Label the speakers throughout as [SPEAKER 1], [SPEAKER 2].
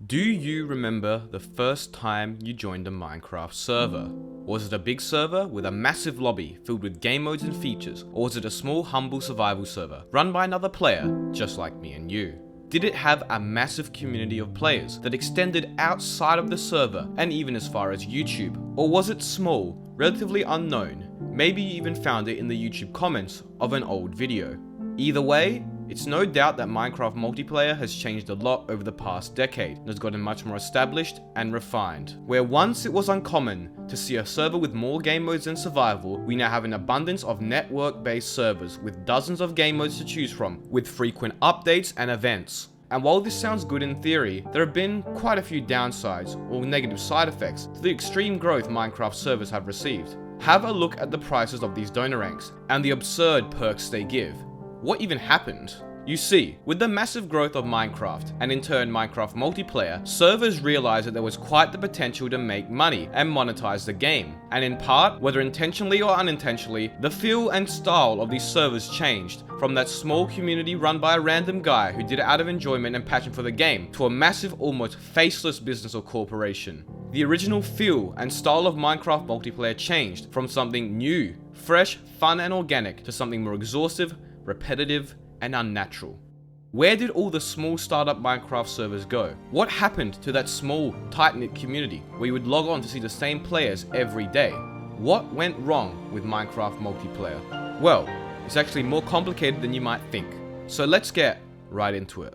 [SPEAKER 1] Do you remember the first time you joined a Minecraft server? Was it a big server with a massive lobby filled with game modes and features, or was it a small humble survival server run by another player just like me and you? Did it have a massive community of players that extended outside of the server and even as far as YouTube? Or was it small, relatively unknown, maybe you even found it in the YouTube comments of an old video? Either way, it's no doubt that Minecraft multiplayer has changed a lot over the past decade and has gotten much more established and refined. Where once it was uncommon to see a server with more game modes than survival, we now have an abundance of network-based servers with dozens of game modes to choose from, with frequent updates and events. And while this sounds good in theory, there have been quite a few downsides or negative side effects to the extreme growth Minecraft servers have received. Have a look at the prices of these donor ranks and the absurd perks they give. What even happened? You see, with the massive growth of Minecraft, and in turn Minecraft multiplayer, servers realized that there was quite the potential to make money and monetize the game. And in part, whether intentionally or unintentionally, the feel and style of these servers changed from that small community run by a random guy who did it out of enjoyment and passion for the game, to a massive, almost faceless business or corporation. The original feel and style of Minecraft multiplayer changed from something new, fresh, fun and organic to something more exhaustive, repetitive, and unnatural. Where did all the small startup Minecraft servers go? What happened to that small, tight-knit community where you would log on to see the same players every day? What went wrong with Minecraft multiplayer? Well, it's actually more complicated than you might think. So let's get right into it.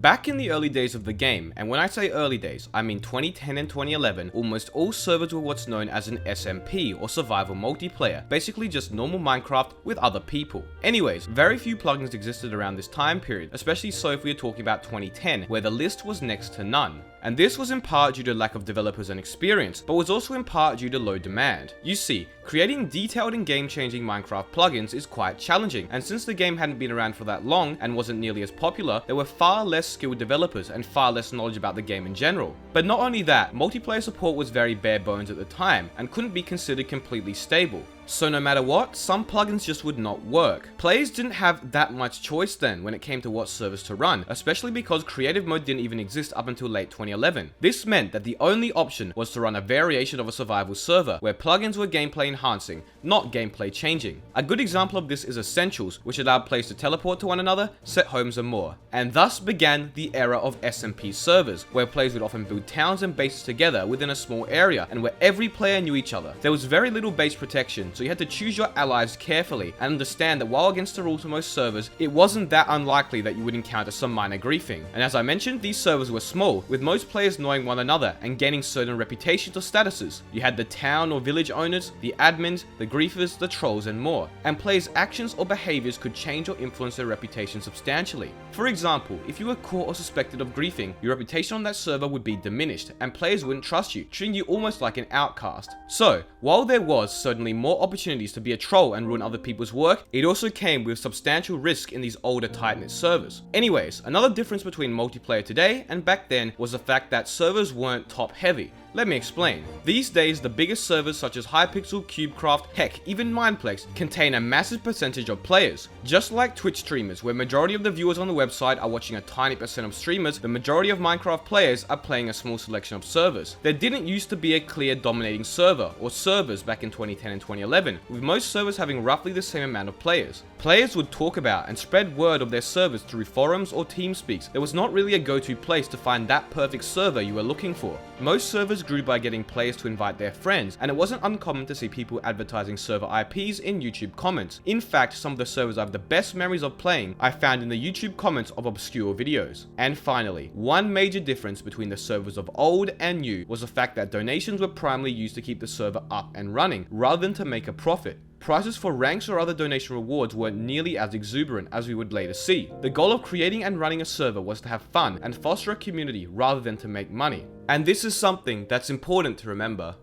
[SPEAKER 1] Back in the early days of the game, and when I say early days, I mean 2010 and 2011, almost all servers were what's known as an SMP, or survival multiplayer, basically just normal Minecraft with other people. Anyways, very few plugins existed around this time period, especially so if we are talking about 2010, where the list was next to none. And this was in part due to lack of developers and experience, but was also in part due to low demand. You see, creating detailed and game-changing Minecraft plugins is quite challenging, and since the game hadn't been around for that long and wasn't nearly as popular, there were far less skilled developers and far less knowledge about the game in general. But not only that, multiplayer support was very bare bones at the time, and couldn't be considered completely stable. So no matter what, some plugins just would not work. Players didn't have that much choice then when it came to what servers to run, especially because creative mode didn't even exist up until late 2011. This meant that the only option was to run a variation of a survival server, where plugins were gameplay enhancing, not gameplay changing. A good example of this is Essentials, which allowed players to teleport to one another, set homes and more. And thus began the era of SMP servers, where players would often build towns and bases together within a small area, and where every player knew each other. There was very little base protection, so you had to choose your allies carefully and understand that while against the rules of most servers, it wasn't that unlikely that you would encounter some minor griefing. And as I mentioned, these servers were small, with most players knowing one another and gaining certain reputations or statuses. You had the town or village owners, the admins, the griefers, the trolls and more. And players' actions or behaviors could change or influence their reputation substantially. For example, if you were caught or suspected of griefing, your reputation on that server would be diminished and players wouldn't trust you, treating you almost like an outcast. So, while there was certainly more opportunities to be a troll and ruin other people's work, it also came with substantial risk in these older tight-knit servers. Anyways, another difference between multiplayer today and back then was the fact that servers weren't top-heavy. Let me explain. These days, the biggest servers such as Hypixel, Cubecraft, heck, even Mineplex, contain a massive percentage of players. Just like Twitch streamers, where majority of the viewers on the website are watching a tiny percent of streamers, the majority of Minecraft players are playing a small selection of servers. There didn't used to be a clear dominating server, or servers back in 2010 and 2011, with most servers having roughly the same amount of players. Players would talk about and spread word of their servers through forums or TeamSpeaks. There was not really a go-to place to find that perfect server you were looking for. Most servers grew by getting players to invite their friends, and it wasn't uncommon to see people advertising server IPs in YouTube comments. In fact, some of the servers I have the best memories of playing I found in the YouTube comments of obscure videos. And finally, one major difference between the servers of old and new was the fact that donations were primarily used to keep the server up and running, rather than to make a profit. Prices for ranks or other donation rewards weren't nearly as exuberant as we would later see. The goal of creating and running a server was to have fun and foster a community rather than to make money. And this is something that's important to remember.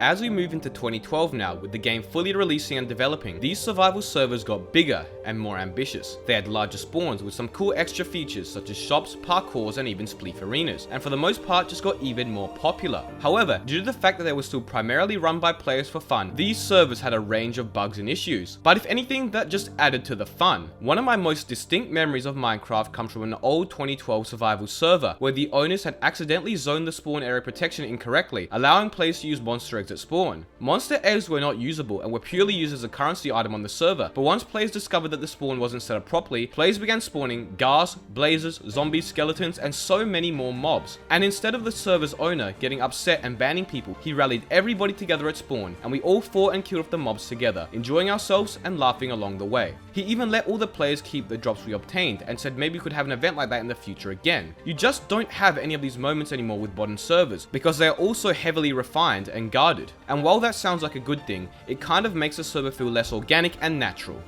[SPEAKER 1] As we move into 2012 now, with the game fully releasing and developing, these survival servers got bigger and more ambitious. They had larger spawns with some cool extra features such as shops, parkours, and even spleef arenas, and for the most part just got even more popular. However, due to the fact that they were still primarily run by players for fun, these servers had a range of bugs and issues, but if anything, that just added to the fun. One of my most distinct memories of Minecraft comes from an old 2012 survival server, where the owners had accidentally zoned the spawn area protection incorrectly, allowing players to use monster eggs at spawn. Monster eggs were not usable and were purely used as a currency item on the server, but once players discovered that the spawn wasn't set up properly, players began spawning ghast, blazers, zombies, skeletons, and so many more mobs. And instead of the server's owner getting upset and banning people, he rallied everybody together at spawn, and we all fought and killed off the mobs together, enjoying ourselves and laughing along the way. He even let all the players keep the drops we obtained, and said maybe we could have an event like that in the future again. You just don't have any of these moments anymore with modern servers, because they are also heavily refined and guarded. And while that sounds like a good thing, it kind of makes the server feel less organic and natural.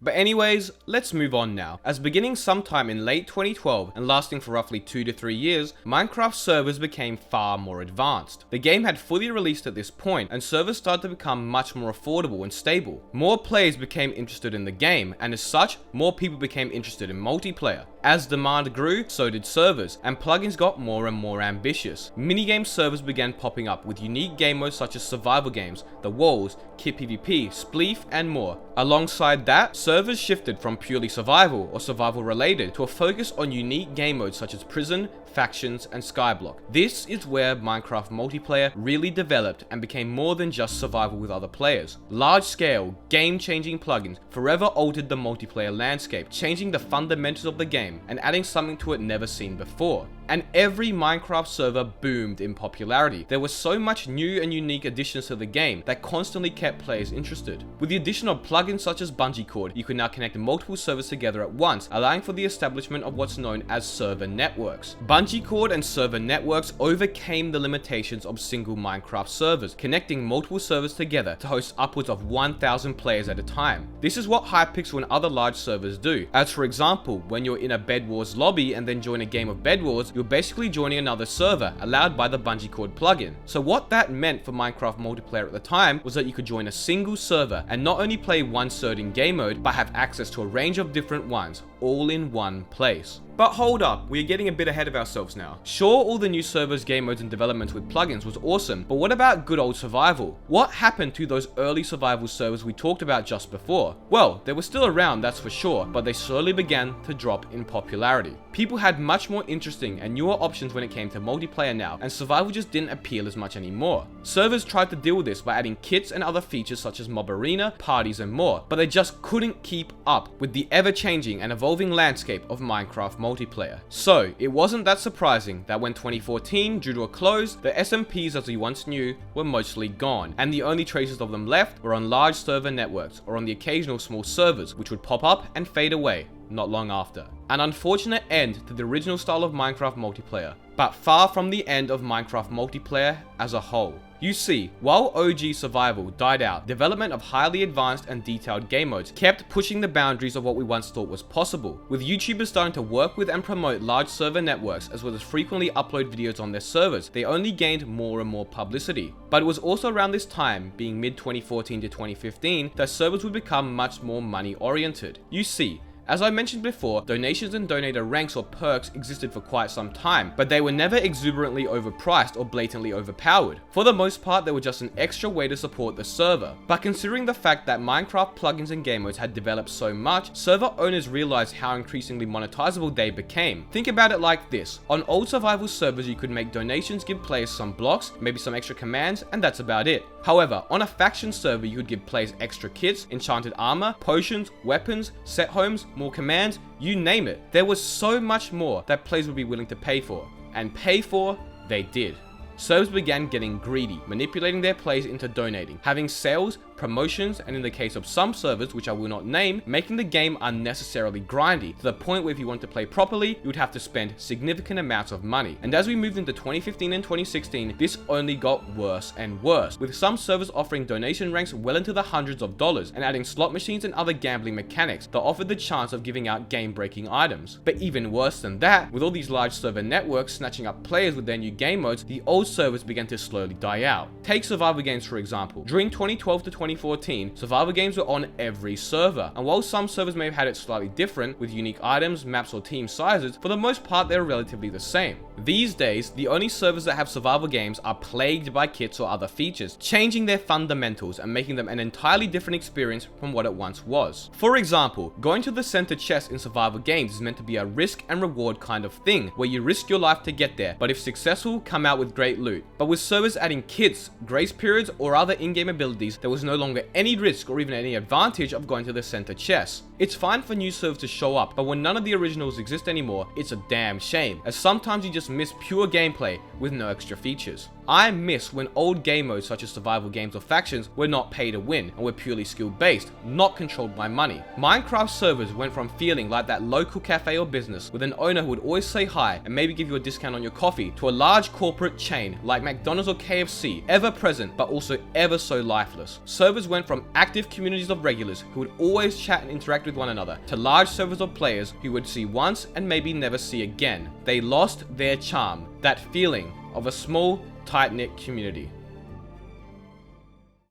[SPEAKER 1] But anyways, let's move on now, as beginning sometime in late 2012 and lasting for roughly 2 to 3 years, Minecraft servers became far more advanced. The game had fully released at this point, and servers started to become much more affordable and stable. More players became interested in the game, and as such, more people became interested in multiplayer. As demand grew, so did servers, and plugins got more and more ambitious. Minigame servers began popping up with unique game modes such as survival games, the walls, kit PvP, spleef, and more. Alongside that, servers shifted from purely survival or survival related to a focus on unique game modes such as prison, factions, and skyblock. This is where Minecraft multiplayer really developed and became more than just survival with other players. Large-scale, game-changing plugins forever altered the multiplayer landscape, changing the fundamentals of the game and adding something to it never seen before. And every Minecraft server boomed in popularity. There was so much new and unique additions to the game that constantly kept players interested. With the addition of plugins such as bungee cord, you can now connect multiple servers together at once, allowing for the establishment of what's known as server networks. Bungee cord and server networks overcame the limitations of single Minecraft servers, connecting multiple servers together to host upwards of 1,000 players at a time. This is what Hypixel and other large servers do, as for example, when you're in a Bed Wars lobby and then join a game of Bed Wars, you're basically joining another server, allowed by the bungee cord plugin. So what that meant for Minecraft multiplayer at the time was that you could join a single server and not only play one certain game mode, but have access to a range of different ones, all in one place. But hold up, we are getting a bit ahead of ourselves now. Sure, all the new servers, game modes, and developments with plugins was awesome, but what about good old survival? What happened to those early survival servers we talked about just before? Well, they were still around, that's for sure, but they slowly began to drop in popularity. People had much more interesting and newer options when it came to multiplayer now, and survival just didn't appeal as much anymore. Servers tried to deal with this by adding kits and other features such as mob arena, parties, and more, but they just couldn't keep up with the ever-changing and evolving landscape of Minecraft multiplayer. So, it wasn't that surprising that when 2014 drew to a close, the SMPs as we once knew were mostly gone, and the only traces of them left were on large server networks or on the occasional small servers, which would pop up and fade away not long after. An unfortunate end to the original style of Minecraft multiplayer, but far from the end of Minecraft multiplayer as a whole. You see, while OG survival died out, development of highly advanced and detailed game modes kept pushing the boundaries of what we once thought was possible, with YouTubers starting to work with and promote large server networks as well as frequently upload videos on their servers. They only gained more and more publicity. But it was also around this time, being mid 2014 to 2015, that servers would become much more money oriented. You see, as I mentioned before, donations and donator ranks or perks existed for quite some time, but they were never exuberantly overpriced or blatantly overpowered. For the most part, they were just an extra way to support the server. But considering the fact that Minecraft plugins and game modes had developed so much, server owners realized how increasingly monetizable they became. Think about it like this. On old survival servers, you could make donations, give players some blocks, maybe some extra commands, and that's about it. However, on a faction server, you could give players extra kits, enchanted armor, potions, weapons, set homes, more commands, you name it. There was so much more that players would be willing to pay for, and pay for they did. Servers began getting greedy, manipulating their players into donating, having sales, promotions, and in the case of some servers, which I will not name, making the game unnecessarily grindy, to the point where if you want to play properly, you would have to spend significant amounts of money. And as we moved into 2015 and 2016, this only got worse and worse, with some servers offering donation ranks well into the hundreds of dollars, and adding slot machines and other gambling mechanics that offered the chance of giving out game-breaking items. But even worse than that, with all these large server networks snatching up players with their new game modes, the old servers began to slowly die out. Take survival games for example. During 2012 to 2014, survival games were on every server, and while some servers may have had it slightly different, with unique items, maps or team sizes, for the most part they're relatively the same. These days, the only servers that have survival games are plagued by kits or other features, changing their fundamentals and making them an entirely different experience from what it once was. For example, going to the center chest in survival games is meant to be a risk and reward kind of thing, where you risk your life to get there, but if successful, come out with great loot. But with servers adding kits, grace periods, or other in-game abilities, there was no longer any risk or even any advantage of going to the center chest. It's fine for new servers to show up, but when none of the originals exist anymore, it's a damn shame, as sometimes you just miss pure gameplay with no extra features. I miss when old game modes such as survival games or factions were not pay to win and were purely skill based, not controlled by money. Minecraft servers went from feeling like that local cafe or business with an owner who would always say hi and maybe give you a discount on your coffee, to a large corporate chain like McDonald's or KFC, ever present but also ever so lifeless. Servers went from active communities of regulars who would always chat and interact with one another, to large servers of players who would see once and maybe never see again. They lost their charm, that feeling of a small, tight-knit community.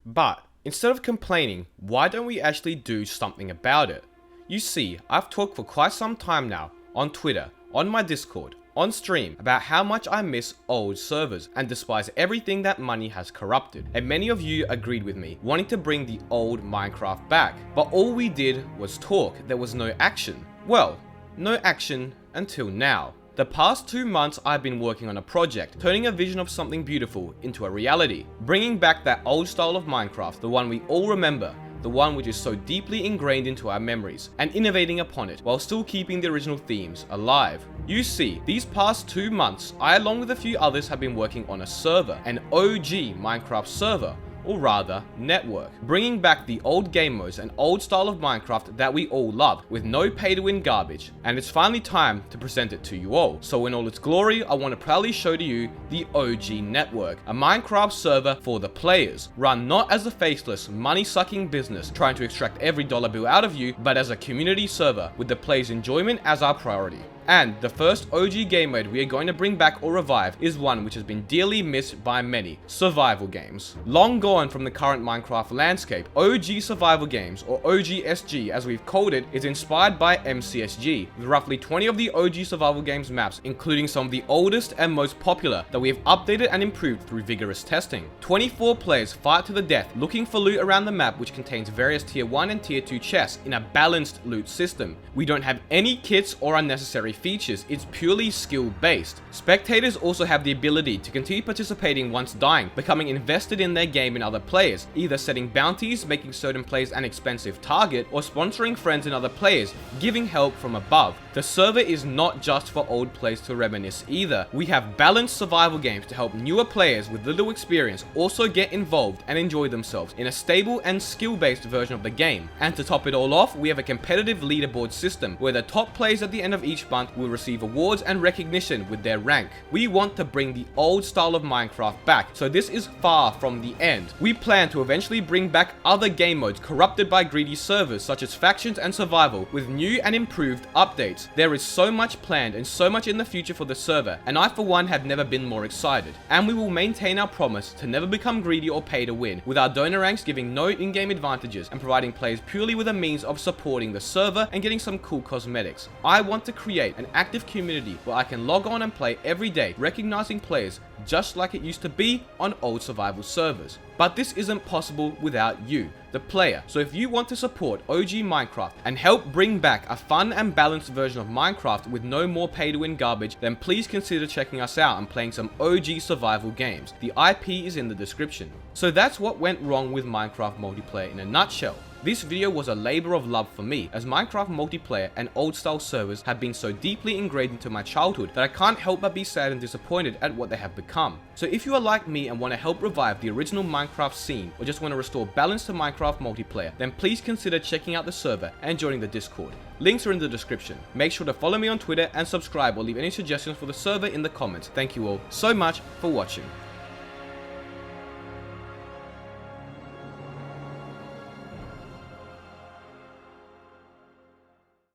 [SPEAKER 1] But instead of complaining, why don't we actually do something about it? You see, I've talked for quite some time now, on Twitter, on my Discord, on stream, about how much I miss old servers and despise everything that money has corrupted. And many of you agreed with me, wanting to bring the old Minecraft back. But all we did was talk, there was no action. Well, no action until now. The past 2 months I've been working on a project, turning a vision of something beautiful into a reality, bringing back that old style of Minecraft, the one we all remember, the one which is so deeply ingrained into our memories, and innovating upon it while still keeping the original themes alive. You see, these past 2 months, I along with a few others have been working on a server, an OG Minecraft server, or rather, network, bringing back the old game modes and old style of Minecraft that we all love, with no pay-to-win garbage. And it's finally time to present it to you all. So in all its glory, I want to proudly show to you the OG network, a Minecraft server for the players, run not as a faceless, money-sucking business trying to extract every dollar bill out of you, but as a community server with the players' enjoyment as our priority. And the first OG game mode we are going to bring back or revive is one which has been dearly missed by many: survival games. Long gone from the current Minecraft landscape, OG survival games, or OGSG as we've called it, is inspired by MCSG, with roughly 20 of the OG survival games maps, including some of the oldest and most popular that we have updated and improved through vigorous testing. 24 players fight to the death looking for loot around the map, which contains various tier 1 and tier 2 chests in a balanced loot system. We don't have any kits or unnecessary features, it's purely skill based. Spectators also have the ability to continue participating once dying, becoming invested in their game and other players, either setting bounties, making certain players an expensive target, or sponsoring friends and other players, giving help from above. The server is not just for old players to reminisce either. We have balanced survival games to help newer players with little experience also get involved and enjoy themselves in a stable and skill based version of the game. And to top it all off, we have a competitive leaderboard system where the top players at the end of each month will receive awards and recognition with their rank. We want to bring the old style of Minecraft back, so this is far from the end. We plan to eventually bring back other game modes corrupted by greedy servers such as factions and survival with new and improved updates. There is so much planned and so much in the future for the server, and I for one have never been more excited. And we will maintain our promise to never become greedy or pay to win, with our donor ranks giving no in-game advantages and providing players purely with a means of supporting the server and getting some cool cosmetics. I want to create an active community where I can log on and play every day, recognizing players just like it used to be on old survival servers. But this isn't possible without you, the player. So if you want to support OG Minecraft and help bring back a fun and balanced version of Minecraft with no more pay-to-win garbage, then please consider checking us out and playing some OG survival games. The IP is in the description. So that's what went wrong with Minecraft multiplayer in a nutshell. This video was a labor of love for me, as Minecraft multiplayer and old style servers have been so deeply ingrained into my childhood that I can't help but be sad and disappointed at what they have become. So if you are like me and want to help revive the original Minecraft scene, or just want to restore balance to Minecraft multiplayer, then please consider checking out the server and joining the Discord. Links are in the description. Make sure to follow me on Twitter and subscribe, or leave any suggestions for the server in the comments. Thank you all so much for watching.